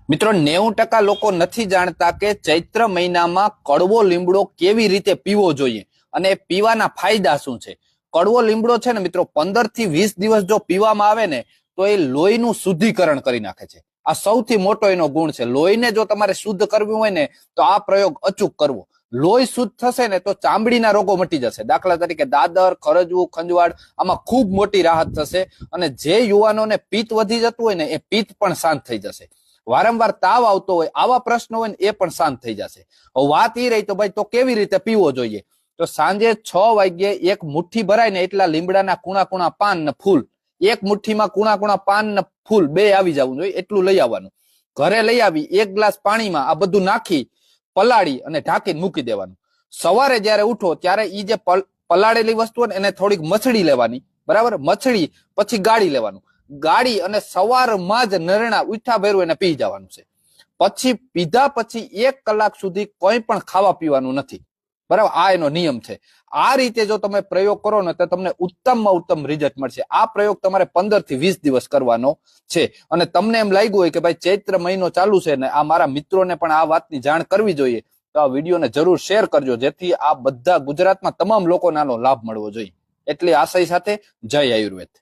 મિત્રો 90% લોકો નથી જાણતા કે ચૈત્ર મહિનામાં કડવો લીમડો કેવી રીતે પીવો જોઈએ અને પીવાના ફાયદા શું છે। કડવો લીમડો છે ને મિત્રો 15 થી 20 દિવસ જો પીવામાં આવે ને તો એ લોહીનું શુદ્ધિકરણ કરી નાખે છે। આ સૌથી મોટો એનો ગુણ છે। લોહીને જો તમારે શુદ્ધ કરવું હોય ને તો આ પ્રયોગ અચૂક કરવો। લોહી શુદ્ધ થશે ને તો ચામડીના રોગો મટી જશે। દાખલા તરીકે દાદર, ખરજવું, ખંજવાળ આમાં ખૂબ મોટી રાહત થશે અને જે યુવાનોને પિત્ત વધી જતું હોય ને એ પિત્ત પણ શાંત થઈ જશે। વારંવાર તાવ આવતો હોય આવા પ્રશ્નો હોય ને એ પણ શાંત થઈ જશે। હવે વાત એ રહી તો ભાઈ તો કેવી રીતે પીવો જોઈએ, તો સાંજે 6 વાગ્યે એક મુઠ્ઠી ભરાય ને એટલા લીમડાના કુણા કુણા પાન ને ફૂલ, એક મુઠ્ઠીમાં કુણા કુણા પાન ને ફૂલ બે આવી જવું જોઈએ એટલું લઈ આવવાનું। ઘરે લઈ આવી 1 ગ્લાસ પાણીમાં આ બધું નાખી પલાળી અને ઢાંકીને મૂકી દેવાનું। સવારે જયારે ઉઠો ત્યારે ઈ જે પલાળેલી વસ્તુ ને એને થોડીક મસળી લેવાની, બરાબર, મસળી પછી ગાળી લેવાનું। ગાળી અને સવારમાં જ નરણા ઉઠા ભેરું એને પી જવાનું છે। પછી પીધા પછી 1 કલાક સુધી કોઈ પણ ખાવા પીવાનું નથી, બરાબર, આ એનો નિયમ છે। આ રીતે જો તમે પ્રયોગ કરો ને તો તમને ઉત્તમમાં ઉત્તમ રિઝલ્ટ મળશે। આ પ્રયોગ તમારે 15 થી 20 દિવસ કરવાનો છે અને તમને એમ લાગ્યું હોય કે ભાઈ ચૈત્ર મહિનો ચાલુ છે ને આ મારા મિત્રોને પણ આ વાતની જાણ કરવી જોઈએ તો આ વિડીયોને જરૂર શેર કરજો, જેથી આ બધા ગુજરાતમાં તમામ લોકોને આનો લાભ મળવો જોઈએ। એટલી આશય સાથે જય આયુર્વેદ।